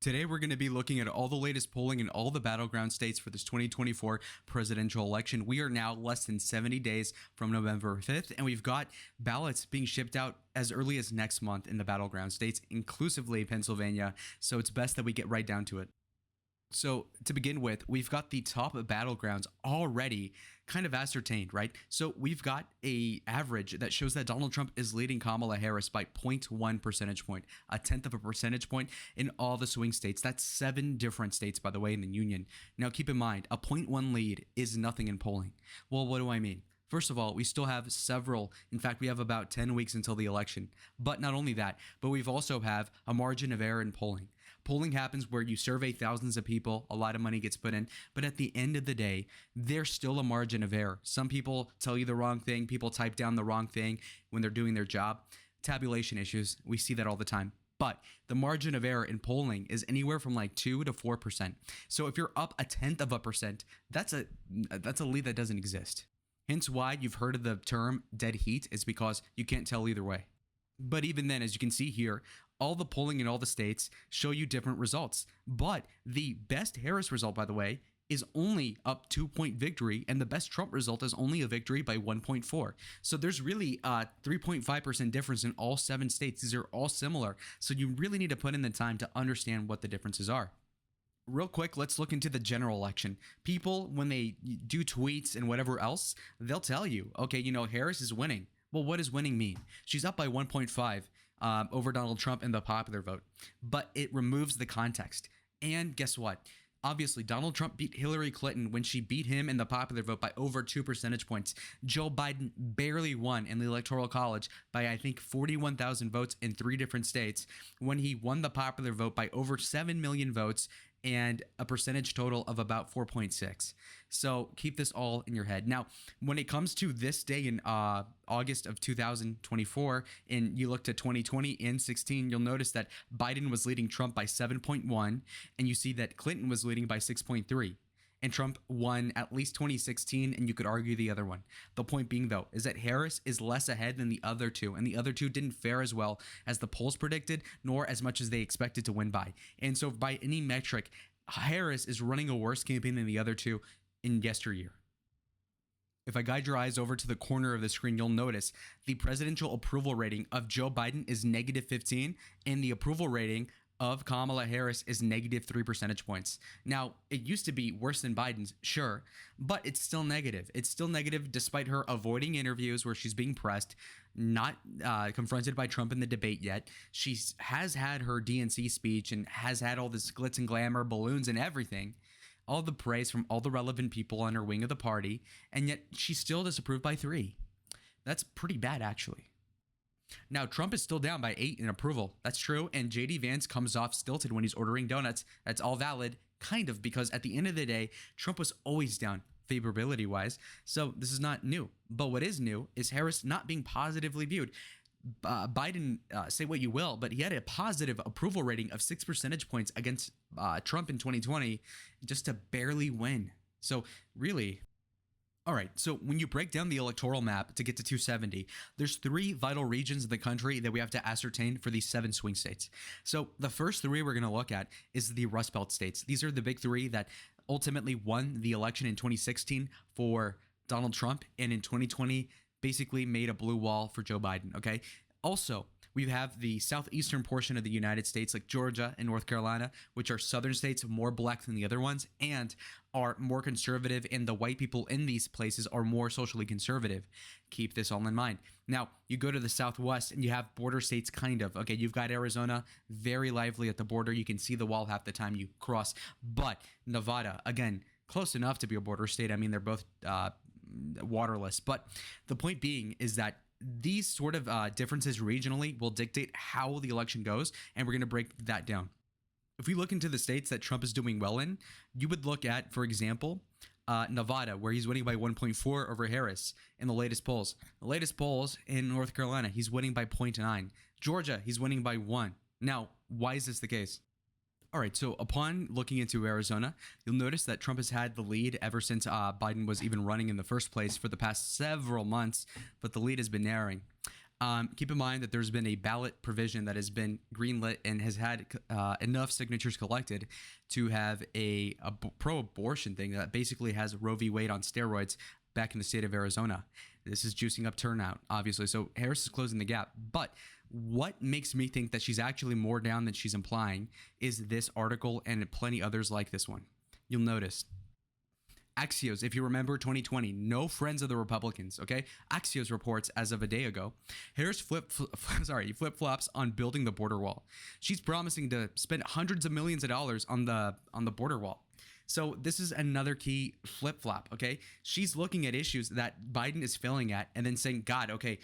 Today, we're going to be looking at all the latest polling in all the battleground states for this 2024 presidential election. We are now less than 70 days from November 5th, and we've got ballots being shipped out as early as next month in the battleground states, inclusively Pennsylvania. So it's best that we get right down to it. So to begin with, we've got the top battlegrounds already kind of ascertained, right? So we've got a average that shows that Donald Trump is leading Kamala Harris by 0.1 percentage point, a tenth of a percentage point in all the swing states. That's 7 different states, by the way, in the union. Now, keep in mind, a 0.1 lead is nothing in polling. Well, what do I mean? First of all, we still have several. In fact, we have about 10 weeks until the election. But not only that, but we've also have a margin of error in polling. Polling happens where you survey thousands of people, a lot of money gets put in, but at the end of the day, there's still a margin of error. Some people tell you the wrong thing, people type down the wrong thing when they're doing their job. Tabulation issues, we see that all the time. But the margin of error in polling is anywhere from like 2 to 4%. So if you're up a tenth of a percent, that's a lead that doesn't exist. Hence why you've heard of the term dead heat is because you can't tell either way. But even then, as you can see here, all the polling in all the states show you different results. But the best Harris result, by the way, is only up 2-point victory, and the best Trump result is only a victory by 1.4. So there's really a 3.5% difference in all 7 states. These are all similar. So you really need to put in the time to understand what the differences are. Real quick, let's look into the general election. People, when they do tweets and whatever else, they'll tell you, okay, Harris is winning. Well, what does winning mean? She's up by 1.5 over Donald Trump in the popular vote, but it removes the context. And guess what? Obviously, Donald Trump beat Hillary Clinton when she beat him in the popular vote by over 2 percentage points. Joe Biden barely won in the Electoral College by, I think, 41,000 votes in 3 different states when he won the popular vote by over 7 million votes and a percentage total of about 4.6. So keep this all in your head. Now, when it comes to this day in August of 2024, and you look to 2020 and 16, you'll notice that Biden was leading Trump by 7.1, and you see that Clinton was leading by 6.3. And Trump won at least 2016, and you could argue the other one. The point being, though, is that Harris is less ahead than the other two, and the other two didn't fare as well as the polls predicted, nor as much as they expected to win by. And so by any metric, Harris is running a worse campaign than the other two in yesteryear. If I guide your eyes over to the corner of the screen, you'll notice the presidential approval rating of Joe Biden is negative 15, and the approval rating of Kamala Harris is negative 3 percentage points. Now, it used to be worse than Biden's, sure, but it's still negative. It's still negative despite her avoiding interviews where she's being pressed, not confronted by Trump in the debate yet. She has had her DNC speech and has had all this glitz and glamour, balloons and everything, all the praise from all the relevant people on her wing of the party, and yet she's still disapproved by 3. That's pretty bad, actually. Now, Trump is still down by 8 in approval. That's true. And JD Vance comes off stilted when he's ordering donuts. That's all valid, kind of, because at the end of the day, Trump was always down favorability wise. So this is not new. But what is new is Harris not being positively viewed. Biden, say what you will, but he had a positive approval rating of 6 percentage points against Trump in 2020 just to barely win. So really... All right, so when you break down the electoral map to get to 270, there's 3 vital regions of the country that we have to ascertain for these 7 swing states. So the first 3 we're going to look at is the Rust Belt states. These are the big 3 that ultimately won the election in 2016 for Donald Trump, and in 2020 basically made a blue wall for Joe Biden, okay? Also, we have the southeastern portion of the United States, like Georgia and North Carolina, which are southern states, more black than the other ones, and are more conservative, and the white people in these places are more socially conservative. Keep this all in mind. Now, you go to the southwest, and you have border states, kind of. Okay, you've got Arizona, very lively at the border. You can see the wall half the time you cross. But Nevada, again, close enough to be a border state. I mean, they're both waterless. But the point being is that these sort of differences regionally will dictate how the election goes, and we're going to break that down. If we look into the states that Trump is doing well in, you would look at, for example, Nevada, where he's winning by 1.4 over Harris in the latest polls. The latest polls in North Carolina, he's winning by 0.9. Georgia, he's winning by 1. Now, why is this the case? All right, so upon looking into Arizona, you'll notice that Trump has had the lead ever since Biden was even running in the first place for the past several months, but the lead has been narrowing. Keep in mind that there's been a ballot provision that has been greenlit and has had enough signatures collected to have a pro-abortion thing that basically has Roe v. Wade on steroids back in the state of Arizona. This is juicing up turnout, obviously. So Harris is closing the gap. But what makes me think that she's actually more down than she's implying is this article and plenty others like this one. You'll notice Axios, if you remember 2020, no friends of the Republicans, okay? Axios reports as of a day ago, Harris flip-flops on building the border wall. She's promising to spend hundreds of millions of dollars on the border wall. So this is another key flip-flop, okay? She's looking at issues that Biden is failing at and then saying, God, okay,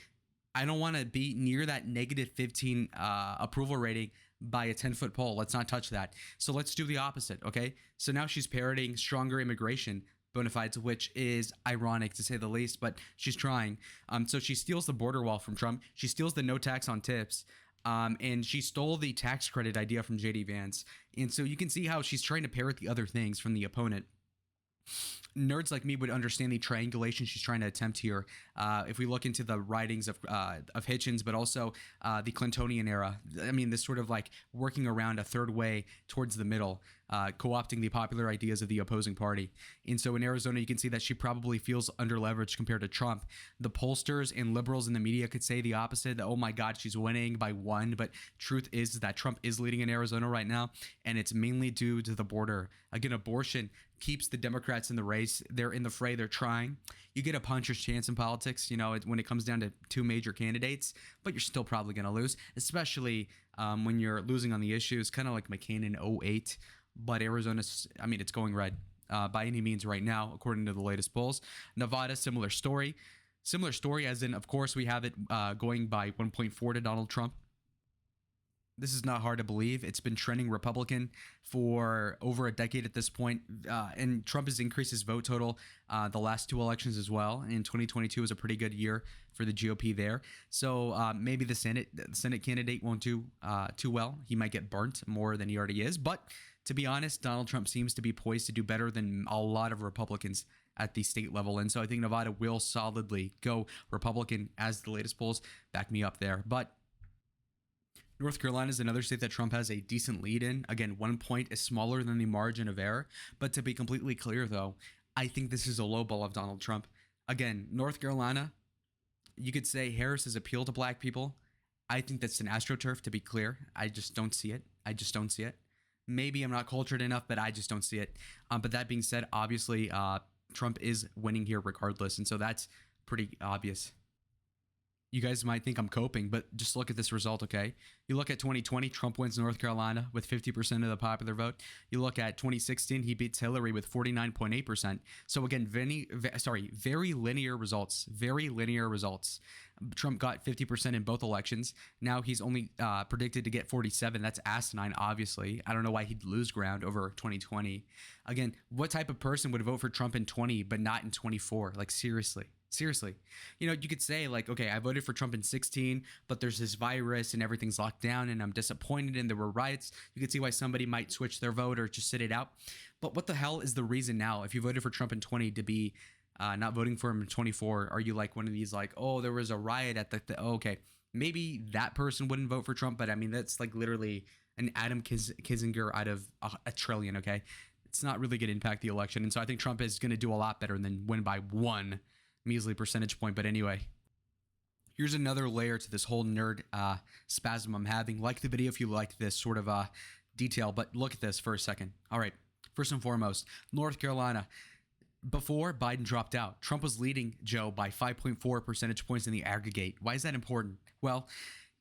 I don't want to be near that negative 15 approval rating by a 10-foot pole. Let's not touch that. So let's do the opposite, okay? So now she's parroting stronger immigration bona fides, which is ironic to say the least, but she's trying. So she steals the border wall from Trump. She steals the no tax on tips. And she stole the tax credit idea from J.D. Vance. And so you can see how she's trying to parrot the other things from the opponent. Nerds like me would understand the triangulation she's trying to attempt here. If we look into the writings of Hitchens, but also the Clintonian era, I mean, this sort of like working around a third way towards the middle, co-opting the popular ideas of the opposing party. And so in Arizona, you can see that she probably feels underleveraged compared to Trump. The pollsters and liberals in the media could say the opposite, that, oh my God, she's winning by 1. But truth is that Trump is leading in Arizona right now, and it's mainly due to the border. Again, abortion keeps the Democrats in the race. They're in the fray. They're trying. You get a puncher's chance in politics, you know, when it comes down to 2 major candidates, but you're still probably going to lose, especially when you're losing on the issues, kind of like McCain in 08. But Arizona's, I mean, it's going red by any means right now, according to the latest polls. Nevada, similar story. Similar story as in, of course, we have it going by 1.4 to Donald Trump. This is not hard to believe. It's been trending Republican for over a decade at this point, and Trump has increased his vote total the last 2 elections as well. And 2022 was a pretty good year for the GOP there. So maybe the Senate candidate won't do too well. He might get burnt more than he already is. But to be honest, Donald Trump seems to be poised to do better than a lot of Republicans at the state level. And so I think Nevada will solidly go Republican, as the latest polls back me up there. But North Carolina is another state that Trump has a decent lead in. Again, 1 point is smaller than the margin of error. But to be completely clear, though, I think this is a low ball of Donald Trump. Again, North Carolina, you could say Harris's appeal to black people. I think that's an AstroTurf, to be clear. I just don't see it. Maybe I'm not cultured enough, but I just don't see it. But that being said, obviously, Trump is winning here regardless. And so that's pretty obvious. You guys might think I'm coping, but just look at this result, okay? You look at 2020, Trump wins North Carolina with 50% of the popular vote. You look at 2016, he beats Hillary with 49.8%. So again, very linear results. Very linear results. Trump got 50% in both elections. Now he's only predicted to get 47. That's asinine, obviously. I don't know why he'd lose ground over 2020. Again, what type of person would vote for Trump in 20 but not in 24? Like, seriously. You know, you could say like, okay, I voted for Trump in 16, but there's this virus and everything's locked down and I'm disappointed and there were riots. You could see why somebody might switch their vote or just sit it out. But what the hell is the reason now, if you voted for Trump in 20, to be not voting for him in 24? Are you like one of these like, oh, there was a riot at okay, maybe that person wouldn't vote for Trump, but I mean, that's like literally an Adam Kinzinger out of a trillion, okay? It's not really going to impact the election. And so I think Trump is going to do a lot better than win by 1 measly percentage point. But anyway, here's another layer to this whole nerd spasm I'm having. Like the video if you like this sort of detail, but look at this for a second. All right, first and foremost, North Carolina. Before Biden dropped out, Trump was leading Joe by 5.4 percentage points in the aggregate. Why is that important? Well,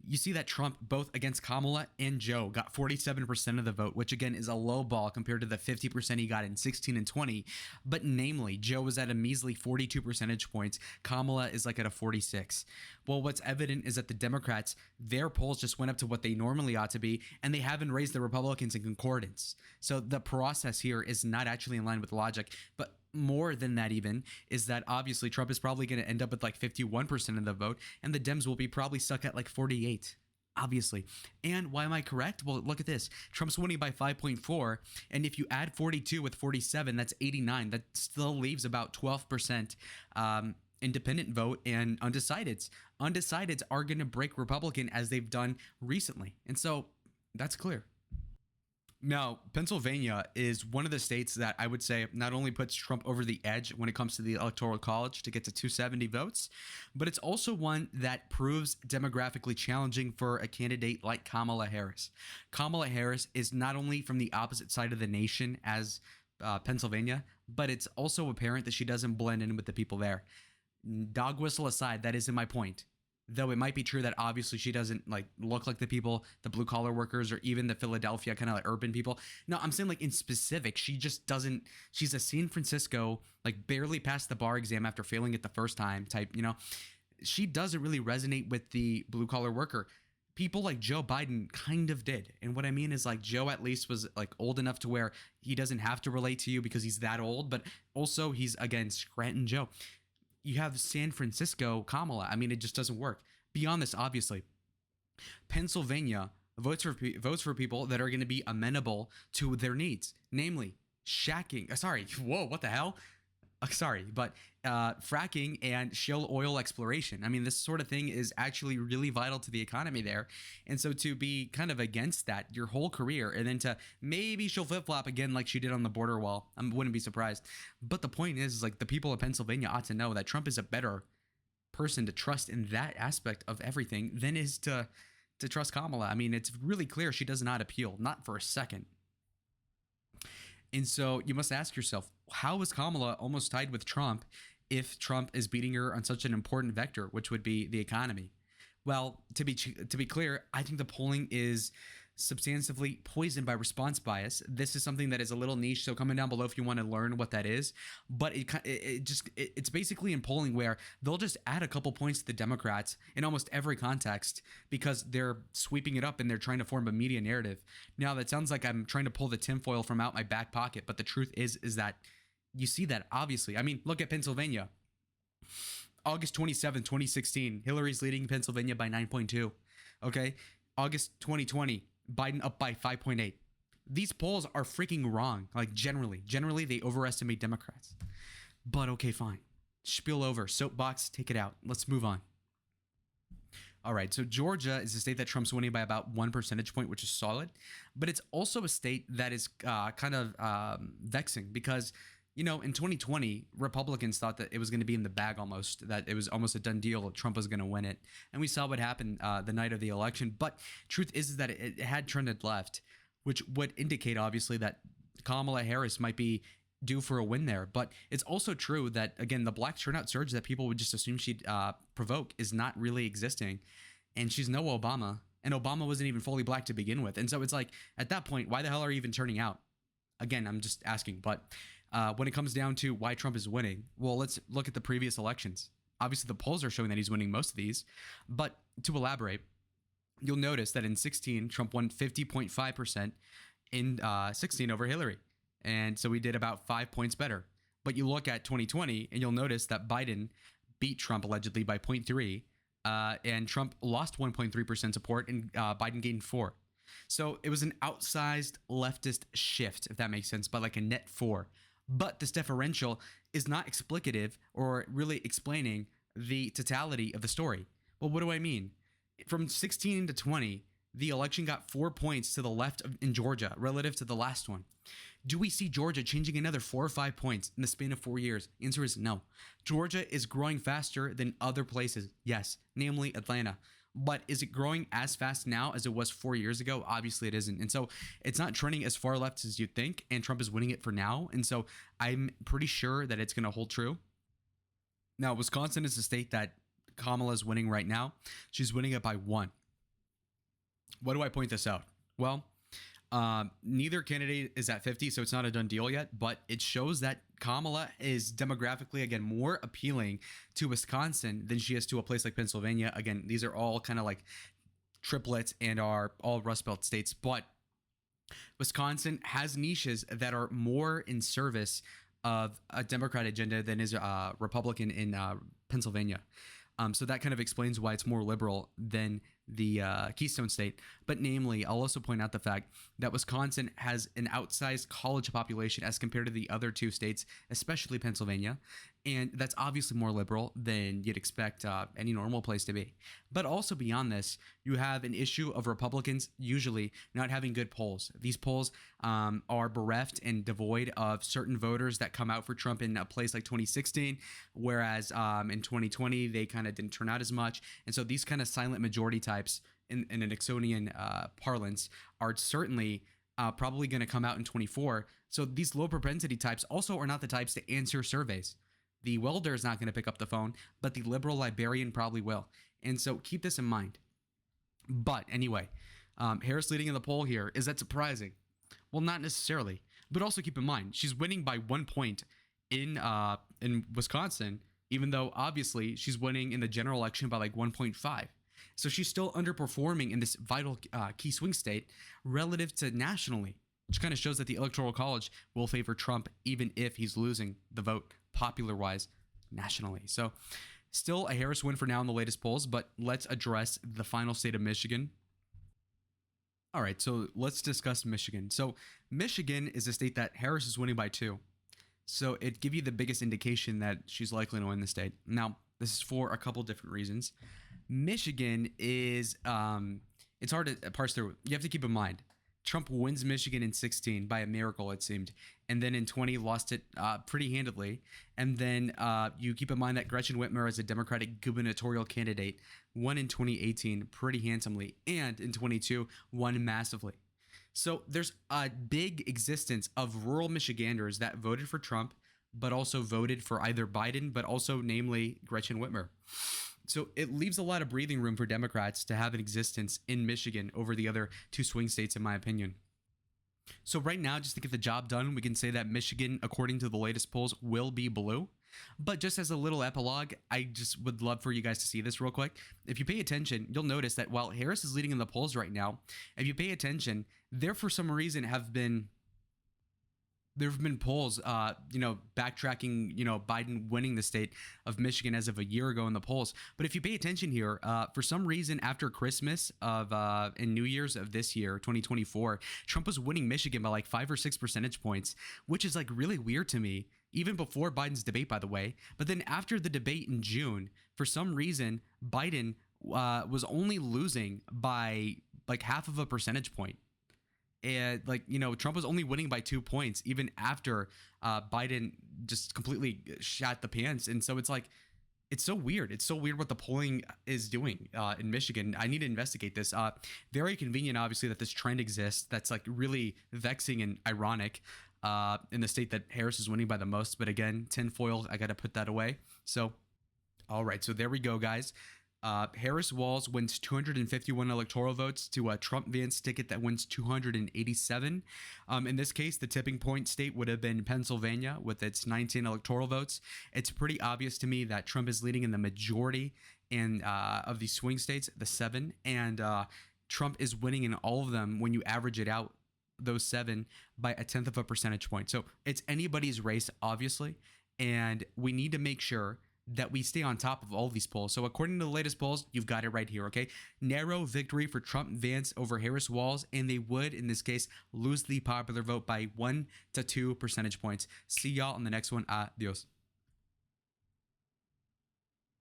you see that Trump, both against Kamala and Joe, got 47% of the vote, which again is a low ball compared to the 50% he got in 16 and 20. But namely, Joe was at a measly 42 percentage points. Kamala is like at a 46. Well, what's evident is that the Democrats, their polls just went up to what they normally ought to be, and they haven't raised the Republicans in concordance. So the process here is not actually in line with logic. But more than that even is that obviously Trump is probably going to end up with like 51% of the vote, and the Dems will be probably stuck at like 48, obviously. And why am I correct? Well, look at this. Trump's winning by 5.4, and if you add 42 with 47, that's 89. That still leaves about 12% independent vote and undecideds. Undecideds are going to break Republican as they've done recently. And so that's clear. Now, Pennsylvania is one of the states that I would say not only puts Trump over the edge when it comes to the Electoral College to get to 270 votes, but it's also one that proves demographically challenging for a candidate like Kamala Harris. Kamala Harris is not only from the opposite side of the nation as Pennsylvania, but it's also apparent that she doesn't blend in with the people there. Dog whistle aside, that isn't my point. Though it might be true that obviously she doesn't like look like the people, the blue collar workers, or even the Philadelphia kind of like urban people. No, I'm saying like in specific, she just doesn't. She's a San Francisco, like barely passed the bar exam after failing it the first time type. She doesn't really resonate with the blue collar worker. People like Joe Biden kind of did. And what I mean is like Joe at least was like old enough to where he doesn't have to relate to you because he's that old. But also he's, again, Scranton Joe. You have San Francisco Kamala. I mean, it just doesn't work. Beyond this, obviously, Pennsylvania votes for people that are going to be amenable to their needs, namely shacking. Sorry, whoa, what the hell? Fracking and shale oil exploration. I mean, this sort of thing is actually really vital to the economy there. And so to be kind of against that your whole career, and then to maybe she'll flip-flop again like she did on the border wall, I wouldn't be surprised. But the point is like the people of Pennsylvania ought to know that Trump is a better person to trust in that aspect of everything than is to trust Kamala. I mean, it's really clear she does not appeal, not for a second. And so you must ask yourself, how is Kamala almost tied with Trump if Trump is beating her on such an important vector, which would be the economy? Well, to be clear, I think the polling is substantively poisoned by response bias. This is something that is a little niche, so comment down below if you want to learn what that is. But it's basically in polling where they'll just add a couple points to the Democrats in almost every context because they're sweeping it up and they're trying to form a media narrative. Now, that sounds like I'm trying to pull the tinfoil from out my back pocket, but the truth is that you see that, obviously. I mean, look at Pennsylvania. August 27th, 2016, Hillary's leading Pennsylvania by 9.2. Okay? August 2020, Biden up by 5.8. These polls are freaking wrong. Like generally they overestimate Democrats. But okay, fine. Spiel over. Soapbox, take it out. Let's move on. All right, so Georgia is a state that Trump's winning by about 1 percentage point, which is solid. But it's also a state that is kind of vexing because, in 2020, Republicans thought that it was going to be in the bag almost, that it was almost a done deal. Trump was going to win it. And we saw what happened the night of the election. But truth is that it had trended left, which would indicate, obviously, that Kamala Harris might be due for a win there. But it's also true that, again, the black turnout surge that people would just assume she'd provoke is not really existing. And she's no Obama. And Obama wasn't even fully black to begin with. And so it's like, at that point, why the hell are you even turning out? Again, I'm just asking. But when it comes down to why Trump is winning, well, let's look at the previous elections. Obviously, the polls are showing that he's winning most of these. But to elaborate, you'll notice that in 16, Trump won 50.5% in 16 over Hillary. And so we did about 5 points better. But you look at 2020, and you'll notice that Biden beat Trump allegedly by 0.3, and Trump lost 1.3% support, and Biden gained 4. So it was an outsized leftist shift, if that makes sense, by like a net 4. But this differential is not explicative or really explaining the totality of the story. Well, what do I mean? From 16 to 20, the election got 4 points to the left in Georgia relative to the last one. Do we see Georgia changing another 4 or 5 points in the span of 4 years? The answer is no. Georgia is growing faster than other places, yes, namely Atlanta. But is it growing as fast now as it was 4 years ago? Obviously it isn't. And so it's not trending as far left as you'd think, and Trump is winning it for now. And so I'm pretty sure that it's going to hold true. Now, Wisconsin is the state that Kamala is winning right now. She's winning it by 1. Why do I point this out? Well, neither candidate is at 50, so it's not a done deal yet, but it shows that Kamala is demographically, again, more appealing to Wisconsin than she is to a place like Pennsylvania. Again, these are all kind of like triplets and are all Rust Belt states, but Wisconsin has niches that are more in service of a Democrat agenda than is Republican in Pennsylvania. So that kind of explains why it's more liberal than the Keystone State. But namely, I'll also point out the fact that Wisconsin has an outsized college population as compared to the other two states, especially Pennsylvania. And that's obviously more liberal than you'd expect any normal place to be. But also beyond this, you have an issue of Republicans usually not having good polls. These polls are bereft and devoid of certain voters that come out for Trump in a place like 2016, whereas in 2020, they kind of didn't turn out as much. And so these kind of silent majority types in a Nixonian parlance are certainly probably going to come out in 24. So these low propensity types also are not the types to answer surveys. The welder is not going to pick up the phone, but the liberal librarian probably will. And so keep this in mind. But anyway, Harris leading in the poll here. Is that surprising? Well, not necessarily. But also keep in mind, she's winning by 1 point in Wisconsin, even though obviously she's winning in the general election by like 1.5. So she's still underperforming in this vital key swing state relative to nationally, which kind of shows that the Electoral College will favor Trump even if he's losing the vote popular-wise nationally. So still a Harris win for now in the latest polls, but let's address the final state of Michigan. All right, so let's discuss Michigan. So Michigan is a state that Harris is winning by 2. So it give you the biggest indication that she's likely to win the state. Now, this is for a couple different reasons. Michigan is, it's hard to parse through. You have to keep in mind, Trump wins Michigan in 16 by a miracle, it seemed. And then in 20, lost it pretty handedly. And then you keep in mind that Gretchen Whitmer, as a Democratic gubernatorial candidate, won in 2018 pretty handsomely. And in 22, won massively. So there's a big existence of rural Michiganders that voted for Trump, but also voted for either Biden, but also namely Gretchen Whitmer. So it leaves a lot of breathing room for Democrats to have an existence in Michigan over the other two swing states, in my opinion. So right now, just to get the job done, we can say that Michigan, according to the latest polls, will be blue. But just as a little epilogue, I just would love for you guys to see this real quick. If you pay attention, you'll notice that while Harris is leading in the polls right now, if you pay attention, there for some reason there have been polls, backtracking, Biden winning the state of Michigan as of a year ago in the polls. But if you pay attention here, for some reason after Christmas and New Year's of this year, 2024, Trump was winning Michigan by like 5 or 6 percentage points, which is like really weird to me, even before Biden's debate, by the way. But then after the debate in June, for some reason, Biden was only losing by like half of a percentage point. And Trump was only winning by 2 points even after Biden just completely shot the pants. And so it's so weird. It's so weird what the polling is doing in Michigan. I need to investigate this. Very convenient, obviously, that this trend exists. That's like really vexing and ironic in the state that Harris is winning by the most. But again, tinfoil, I got to put that away. So, all right. So there we go, guys. Harris-Walz wins 251 electoral votes to a Trump-Vance ticket that wins 287. In this case, the tipping point state would have been Pennsylvania with its 19 electoral votes. It's pretty obvious to me that Trump is leading in the majority of these swing states, the 7, and Trump is winning in all of them when you average it out, those 7, by 1/10 of a percentage point. So it's anybody's race, obviously, and we need to make sure that we stay on top of all of these polls. So according to the latest polls, you've got it right here, okay? Narrow victory for Trump-Vance over Harris-Walz, and they would, in this case, lose the popular vote by 1 to 2 percentage points. See y'all on the next one. Adios.